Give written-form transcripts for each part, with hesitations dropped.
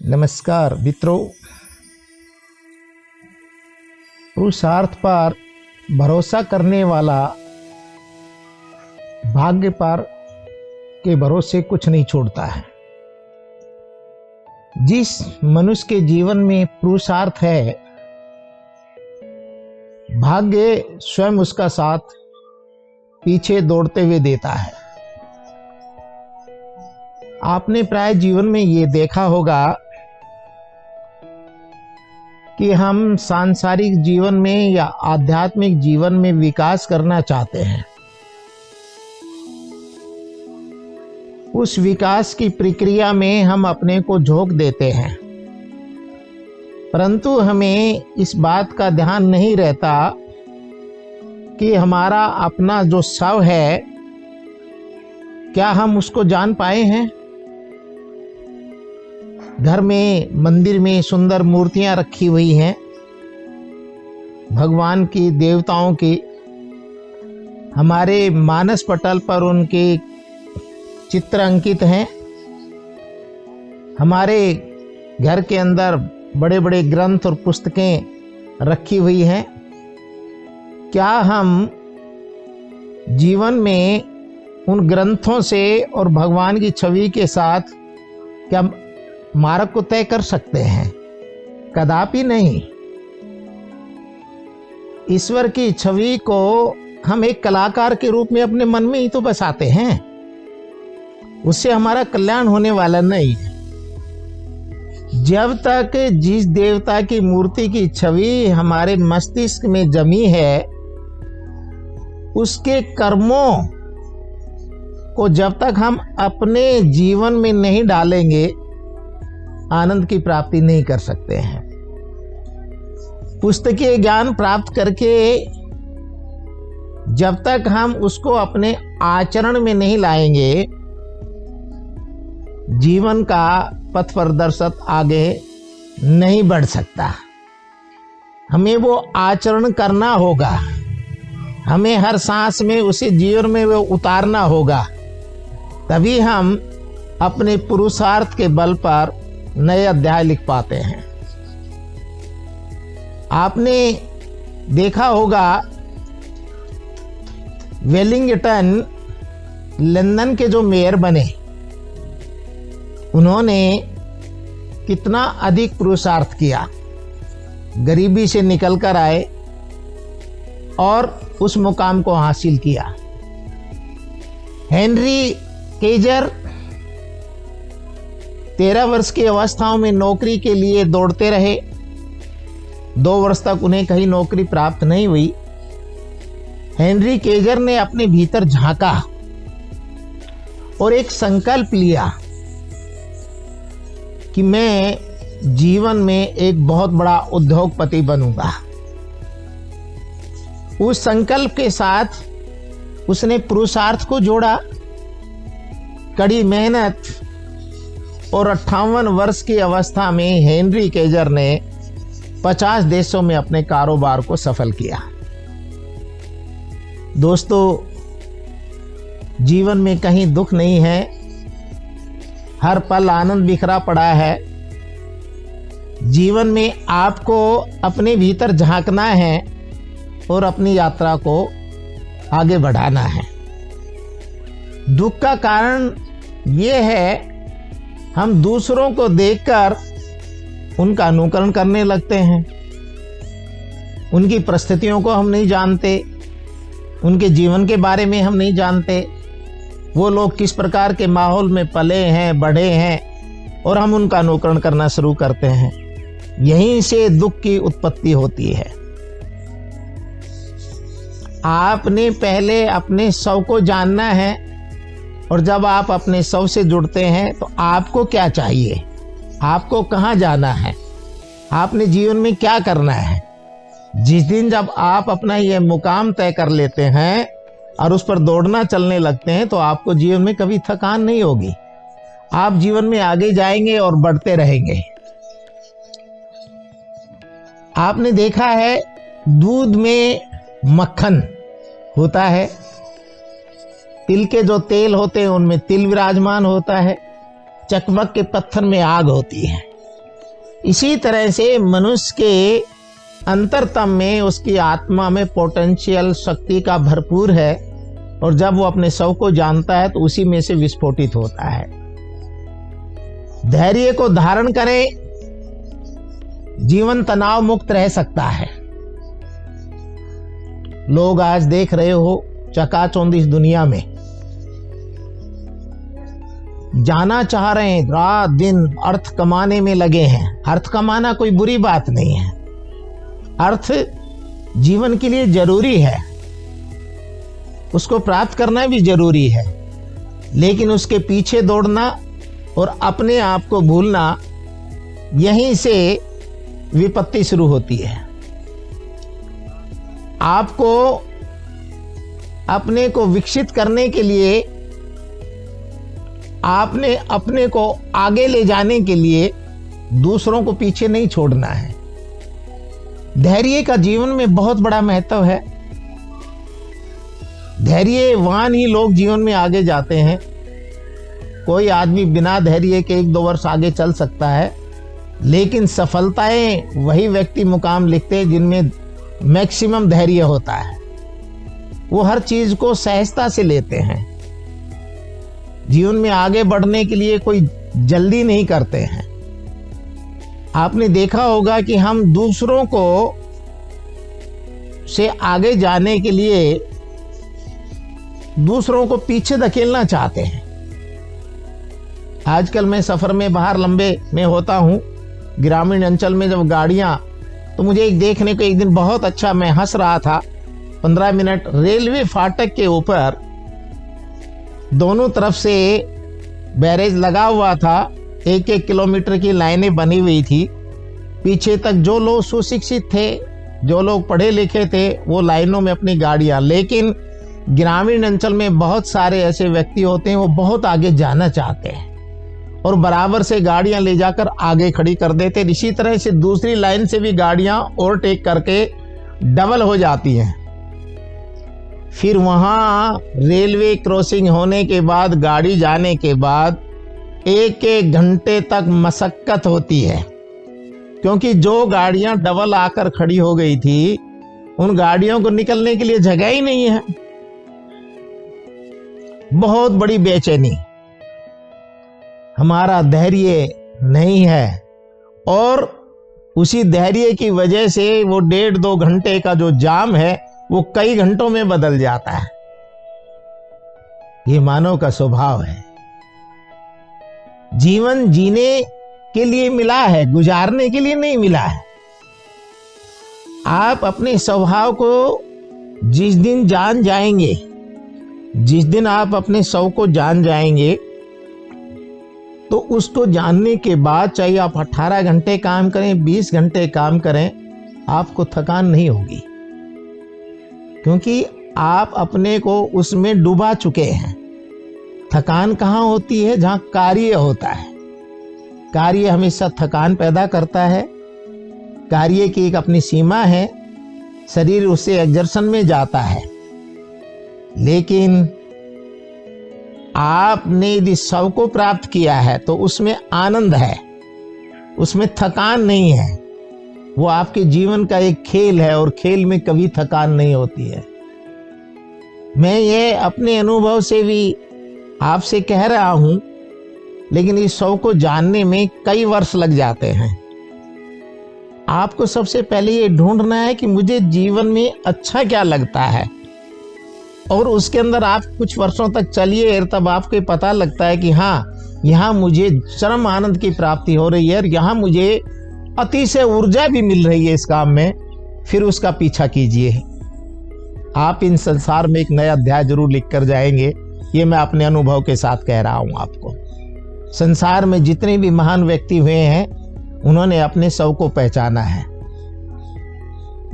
नमस्कार मित्रों, पुरुषार्थ पर भरोसा करने वाला भाग्य पर के भरोसे कुछ नहीं छोड़ता है। जिस मनुष्य के जीवन में पुरुषार्थ है, भाग्य स्वयं उसका साथ पीछे दौड़ते हुए देता है। आपने प्राय जीवन में ये देखा होगा कि हम सांसारिक जीवन में या आध्यात्मिक जीवन में विकास करना चाहते हैं। उस विकास की प्रक्रिया में हम अपने को झोंक देते हैं, परंतु हमें इस बात का ध्यान नहीं रहता कि हमारा अपना जो स्व है, क्या हम उसको जान पाए हैं। घर में, मंदिर में सुंदर मूर्तियां रखी हुई हैं, भगवान की, देवताओं की। हमारे मानस पटल पर उनके चित्र अंकित हैं। हमारे घर के अंदर बड़े बड़े ग्रंथ और पुस्तकें रखी हुई हैं। क्या हम जीवन में उन ग्रंथों से और भगवान की छवि के साथ क्या मार्ग को तय कर सकते हैं? कदापि नहीं। ईश्वर की छवि को हम एक कलाकार के रूप में अपने मन में ही तो बसाते हैं, उससे हमारा कल्याण होने वाला नहीं है। जब तक जिस देवता की मूर्ति की छवि हमारे मस्तिष्क में जमी है, उसके कर्मों को जब तक हम अपने जीवन में नहीं डालेंगे, आनंद की प्राप्ति नहीं कर सकते हैं। पुस्तकीय ज्ञान प्राप्त करके जब तक हम उसको अपने आचरण में नहीं लाएंगे, जीवन का पथ प्रदर्शक आगे नहीं बढ़ सकता। हमें वो आचरण करना होगा, हमें हर सांस में उसे जीवन में वो उतारना होगा। तभी हम अपने पुरुषार्थ के बल पर नए अध्याय लिख पाते हैं। आपने देखा होगा, वेलिंगटन लंदन के जो मेयर बने, उन्होंने कितना अधिक पुरुषार्थ किया। गरीबी से निकल कर आए और उस मुकाम को हासिल किया। हेनरी केजर 13 वर्ष की अवस्थाओं में नौकरी के लिए दौड़ते रहे। 2 वर्ष तक उन्हें कहीं नौकरी प्राप्त नहीं हुई। हेनरी केजर ने अपने भीतर झांका और एक संकल्प लिया कि मैं जीवन में एक बहुत बड़ा उद्योगपति बनूंगा। उस संकल्प के साथ उसने पुरुषार्थ को जोड़ा। कड़ी मेहनत और 58 वर्ष की अवस्था में हेनरी केजर ने 50 देशों में अपने कारोबार को सफल किया। दोस्तों, जीवन में कहीं दुख नहीं है, हर पल आनंद बिखरा पड़ा है। जीवन में आपको अपने भीतर झांकना है और अपनी यात्रा को आगे बढ़ाना है। दुख का कारण यह है, हम दूसरों को देखकर उनका अनुकरण करने लगते हैं। उनकी परिस्थितियों को हम नहीं जानते, उनके जीवन के बारे में हम नहीं जानते। वो लोग किस प्रकार के माहौल में पले हैं, बढ़े हैं, और हम उनका अनुकरण करना शुरू करते हैं। यहीं से दुख की उत्पत्ति होती है। आपने पहले अपने स्व को जानना है, और जब आप अपने स्व से जुड़ते हैं तो आपको क्या चाहिए, आपको कहाँ जाना है, आपने जीवन में क्या करना है। जिस दिन जब आप अपना ये मुकाम तय कर लेते हैं और उस पर दौड़ना चलने लगते हैं, तो आपको जीवन में कभी थकान नहीं होगी। आप जीवन में आगे जाएंगे और बढ़ते रहेंगे। आपने देखा है, दूध में मक्खन होता है, तिल के जो तेल होते हैं उनमें तिल विराजमान होता है, चकमक के पत्थर में आग होती है। इसी तरह से मनुष्य के अंतरतम में उसकी आत्मा में पोटेंशियल शक्ति का भरपूर है, और जब वो अपने स्व को जानता है तो उसी में से विस्फोटित होता है। धैर्य को धारण करें, जीवन तनाव मुक्त रह सकता है। लोग आज देख रहे हो चकाचौंध इस दुनिया में जाना चाह रहे हैं, रात दिन अर्थ कमाने में लगे हैं। अर्थ कमाना कोई बुरी बात नहीं है, अर्थ जीवन के लिए जरूरी है, उसको प्राप्त करना भी जरूरी है, लेकिन उसके पीछे दौड़ना और अपने आप को भूलना, यहीं से विपत्ति शुरू होती है। आपको अपने को विकसित करने के लिए, आपने अपने को आगे ले जाने के लिए दूसरों को पीछे नहीं छोड़ना है। धैर्य का जीवन में बहुत बड़ा महत्व है। धैर्यवान ही लोग जीवन में आगे जाते हैं। कोई आदमी बिना धैर्य के 1-2 वर्ष आगे चल सकता है, लेकिन सफलताएं वही व्यक्ति मुकाम लिखते हैं जिनमें मैक्सिमम धैर्य होता है। वो हर चीज को सहजता से लेते हैं। जीवन में आगे बढ़ने के लिए कोई जल्दी नहीं करते हैं। आपने देखा होगा कि हम दूसरों को से आगे जाने के लिए दूसरों को पीछे धकेलना चाहते हैं। आजकल मैं सफर में बाहर लंबे में होता हूं, ग्रामीण अंचल में जब गाड़ियां, तो मुझे एक देखने को एक दिन बहुत अच्छा, मैं हंस रहा था। 15 मिनट रेलवे फाटक के ऊपर दोनों तरफ से बैरेज लगा हुआ था, 1-1 किलोमीटर की लाइनें बनी हुई थी। पीछे तक जो लोग सुशिक्षित थे, जो लोग पढ़े लिखे थे, वो लाइनों में अपनी गाड़ियां, लेकिन ग्रामीण अंचल में बहुत सारे ऐसे व्यक्ति होते हैं, वो बहुत आगे जाना चाहते हैं और बराबर से गाड़ियां ले जाकर आगे खड़ी कर देते। इसी तरह से दूसरी लाइन से भी गाड़ियां ओवरटेक करके डबल हो जाती हैं। फिर वहां रेलवे क्रॉसिंग होने के बाद, गाड़ी जाने के बाद 1-1 घंटे तक मशक्कत होती है, क्योंकि जो गाड़ियां डबल आकर खड़ी हो गई थी, उन गाड़ियों को निकलने के लिए जगह ही नहीं है। बहुत बड़ी बेचैनी, हमारा धैर्य नहीं है, और उसी धैर्य की वजह से वो 1.5-2 घंटे का जो जाम है वो कई घंटों में बदल जाता है। ये मानव का स्वभाव है। जीवन जीने के लिए मिला है, गुजारने के लिए नहीं मिला है। आप अपने स्वभाव को जिस दिन जान जाएंगे, जिस दिन आप अपने स्व को जान जाएंगे, तो उसको जानने के बाद चाहे आप 18 घंटे काम करें, 20 घंटे काम करें, आपको थकान नहीं होगी, क्योंकि आप अपने को उसमें डुबा चुके हैं। थकान कहाँ होती है? जहाँ कार्य होता है। कार्य हमेशा थकान पैदा करता है। कार्य की एक अपनी सीमा है, शरीर उससे एग्जर्शन में जाता है। लेकिन आपने यदि स्व को प्राप्त किया है तो उसमें आनंद है, उसमें थकान नहीं है। वो आपके जीवन का एक खेल है, और खेल में कभी थकान नहीं होती है। मैं ये अपने अनुभव से भी आपसे कह रहा हूं, लेकिन इस स्व को जानने में कई वर्ष लग जाते हैं। आपको सबसे पहले ये ढूंढना है कि मुझे जीवन में अच्छा क्या लगता है, और उसके अंदर आप कुछ वर्षों तक चलिए, तब आपको पता लगता है कि हाँ, यहाँ मुझे चरम आनंद की प्राप्ति हो रही है, और यहाँ मुझे अतिशय ऊर्जा भी मिल रही है इस काम में। फिर उसका पीछा कीजिए। आप इन संसार में एक नया अध्याय जरूर लिख कर जाएंगे। ये मैं अपने अनुभव के साथ कह रहा हूं आपको। संसार में जितने भी महान व्यक्ति हुए हैं, उन्होंने अपने स्व को पहचाना है।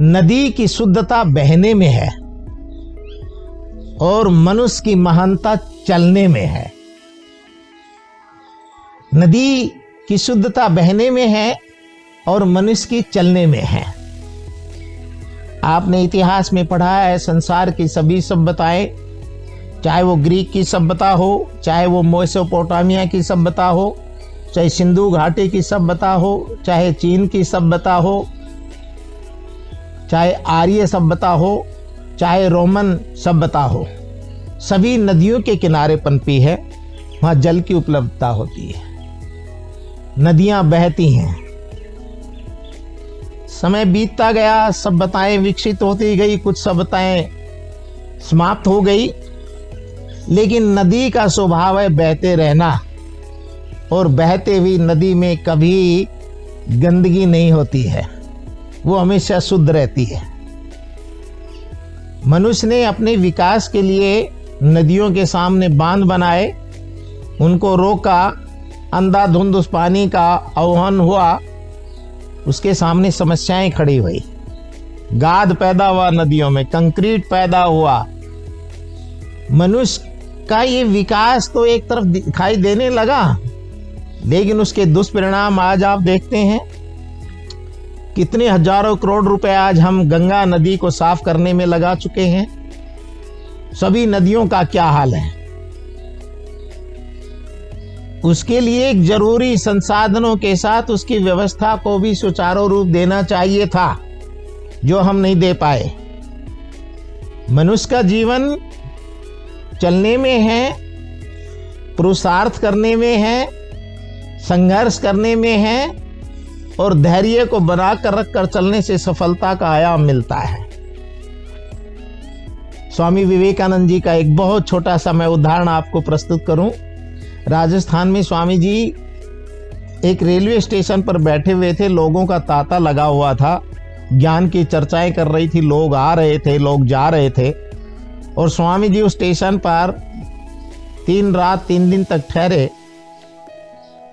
नदी की शुद्धता बहने में है, और मनुष्य की महानता चलने में है। नदी की शुद्धता बहने में है और मनुष्य की चलने में है। आपने इतिहास में पढ़ा है, संसार की सभी सभ्यताएं, चाहे वो ग्रीक की सभ्यता हो, चाहे वो मेसोपोटामिया की सभ्यता हो, चाहे सिंधु घाटी की सभ्यता हो, चाहे चीन की सभ्यता हो, चाहे आर्य सभ्यता हो, चाहे रोमन सभ्यता हो, सभी नदियों के किनारे पनपी है। वहां जल की उपलब्धता होती है, नदियां बहती हैं। समय बीतता गया, सभ्यताएं विकसित होती गई, कुछ सभ्यताएं समाप्त हो गई, लेकिन नदी का स्वभाव है बहते रहना, और बहते हुई नदी में कभी गंदगी नहीं होती है, वो हमेशा शुद्ध रहती है। मनुष्य ने अपने विकास के लिए नदियों के सामने बांध बनाए, उनको रोका, अंधाधुंध उस पानी का आह्वान हुआ, उसके सामने समस्याएं खड़ी हुई। गाद पैदा हुआ नदियों में, कंक्रीट पैदा हुआ। मनुष्य का ये विकास तो एक तरफ दिखाई देने लगा, लेकिन उसके दुष्परिणाम आज आप देखते हैं। कितने हजारों करोड़ रुपए आज हम गंगा नदी को साफ करने में लगा चुके हैं। सभी नदियों का क्या हाल है। उसके लिए एक जरूरी संसाधनों के साथ उसकी व्यवस्था को भी सुचारू रूप देना चाहिए था, जो हम नहीं दे पाए। मनुष्य का जीवन चलने में है, पुरुषार्थ करने में है, संघर्ष करने में है, और धैर्य को बनाकर रखकर चलने से सफलता का आयाम मिलता है। स्वामी विवेकानंद जी का एक बहुत छोटा सा मैं उदाहरण आपको प्रस्तुत करूं। राजस्थान में स्वामी जी एक रेलवे स्टेशन पर बैठे हुए थे, लोगों का तांता लगा हुआ था, ज्ञान की चर्चाएं कर रही थी, लोग आ रहे थे, लोग जा रहे थे, और स्वामी जी उस स्टेशन पर 3 रात 3 दिन तक ठहरे।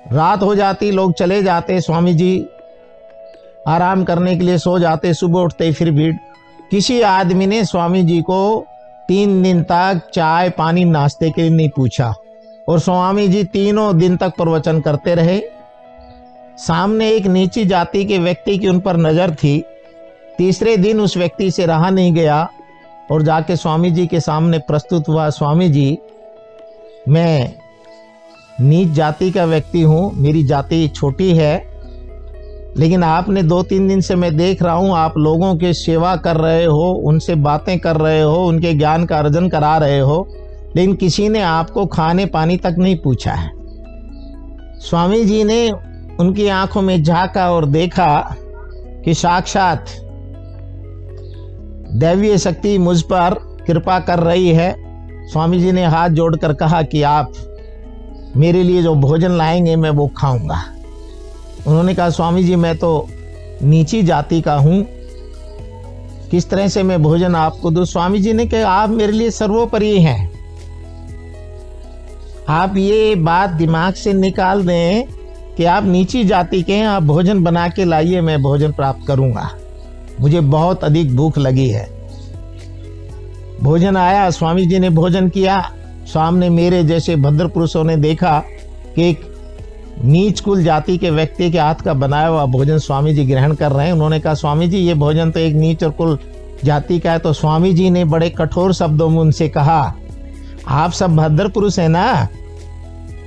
रात हो जाती, लोग चले जाते, स्वामी जी आराम करने के लिए सो जाते, सुबह उठते फिर भीड़। किसी आदमी ने स्वामी जी को 3 दिन तक चाय पानी नाश्ते के लिए नहीं पूछा, और स्वामी जी 3 दिन तक प्रवचन करते रहे। सामने एक नीची जाति के व्यक्ति की उन पर नजर थी। तीसरे दिन उस व्यक्ति से रहा नहीं गया और जाके स्वामी जी के सामने प्रस्तुत हुआ, स्वामी जी, मैं नीच जाति का व्यक्ति हूँ, मेरी जाति छोटी है, लेकिन आपने 2-3 दिन से मैं देख रहा हूँ आप लोगों की सेवा कर रहे हो, उनसे बातें कर रहे हो, उनके ज्ञान का अर्जन करा रहे हो, लेकिन किसी ने आपको खाने पानी तक नहीं पूछा है। स्वामी जी ने उनकी आंखों में झांका और देखा कि साक्षात दैवीय शक्ति मुझ पर कृपा कर रही है। स्वामी जी ने हाथ जोड़कर कहा कि आप मेरे लिए जो भोजन लाएंगे मैं वो खाऊंगा। उन्होंने कहा, स्वामी जी मैं तो नीची जाति का हूं, किस तरह से मैं भोजन आपको दूं। स्वामी जी ने कहा, आप मेरे लिए सर्वोपरि हैं। आप ये बात दिमाग से निकाल दें कि आप नीची जाति के हैं, आप भोजन बना के लाइए, मैं भोजन प्राप्त करूंगा, मुझे बहुत अधिक भूख लगी है। भोजन आया, स्वामी जी ने भोजन किया। सामने मेरे जैसे भद्र पुरुषों ने देखा कि एक नीच कुल जाति के व्यक्ति के हाथ का बनाया हुआ भोजन स्वामी जी ग्रहण कर रहे हैं। उन्होंने कहा, स्वामी जी ये भोजन तो एक नीच और कुल जाति का है। तो स्वामी जी ने बड़े कठोर शब्दों में उनसे कहा, आप सब भद्र पुरुष है ना,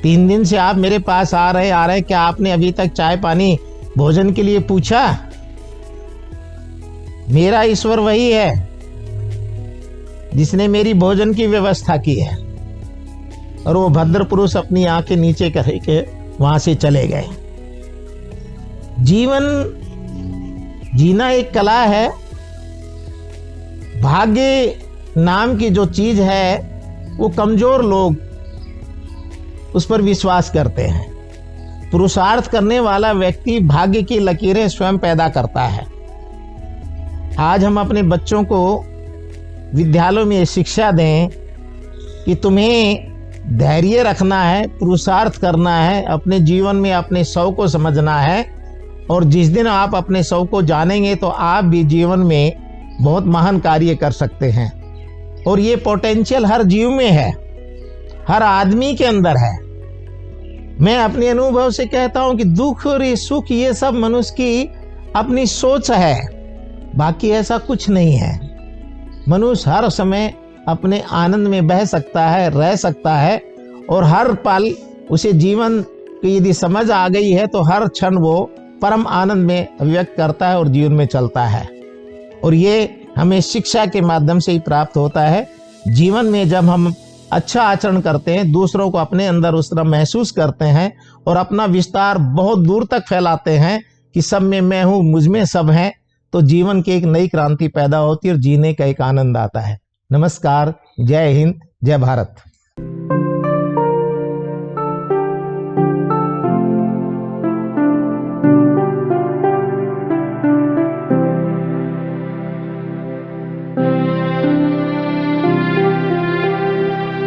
3 दिन से आप मेरे पास आ रहे, क्या आपने अभी तक चाय पानी भोजन के लिए पूछा? मेरा ईश्वर वही है जिसने मेरी भोजन की व्यवस्था की है। और वो भद्र पुरुष अपनी आंखें नीचे करके वहां से चले गए। जीवन जीना एक कला है। भाग्य नाम की जो चीज है वो कमजोर लोग उस पर विश्वास करते हैं। पुरुषार्थ करने वाला व्यक्ति भाग्य की लकीरें स्वयं पैदा करता है। आज हम अपने बच्चों को विद्यालयों में शिक्षा दें कि तुम्हें धैर्य रखना है, पुरुषार्थ करना है, अपने जीवन में अपने शौक को समझना है, और जिस दिन आप अपने शौक को जानेंगे तो आप भी जीवन में बहुत महान कार्य कर सकते हैं। और ये पोटेंशियल हर जीव में है, हर आदमी के अंदर है। मैं अपने अनुभव से कहता हूं कि दुख और ये सुख ये सब मनुष्य की अपनी सोच है, बाकी ऐसा कुछ नहीं है। मनुष्य हर समय अपने आनंद में बह सकता है, रह सकता है, और हर पल उसे जीवन कि यदि समझ आ गई है तो हर क्षण वो परम आनंद में व्यक्त करता है और जीवन में चलता है। और ये हमें शिक्षा के माध्यम से ही प्राप्त होता है। जीवन में जब हम अच्छा आचरण करते हैं, दूसरों को अपने अंदर उस तरह महसूस करते हैं और अपना विस्तार बहुत दूर तक फैलाते हैं कि सब में मैं हूँ, मुझ में सब हैं, तो जीवन की एक नई क्रांति पैदा होती है और जीने का एक आनंद आता है। नमस्कार, जय हिंद, जय भारत।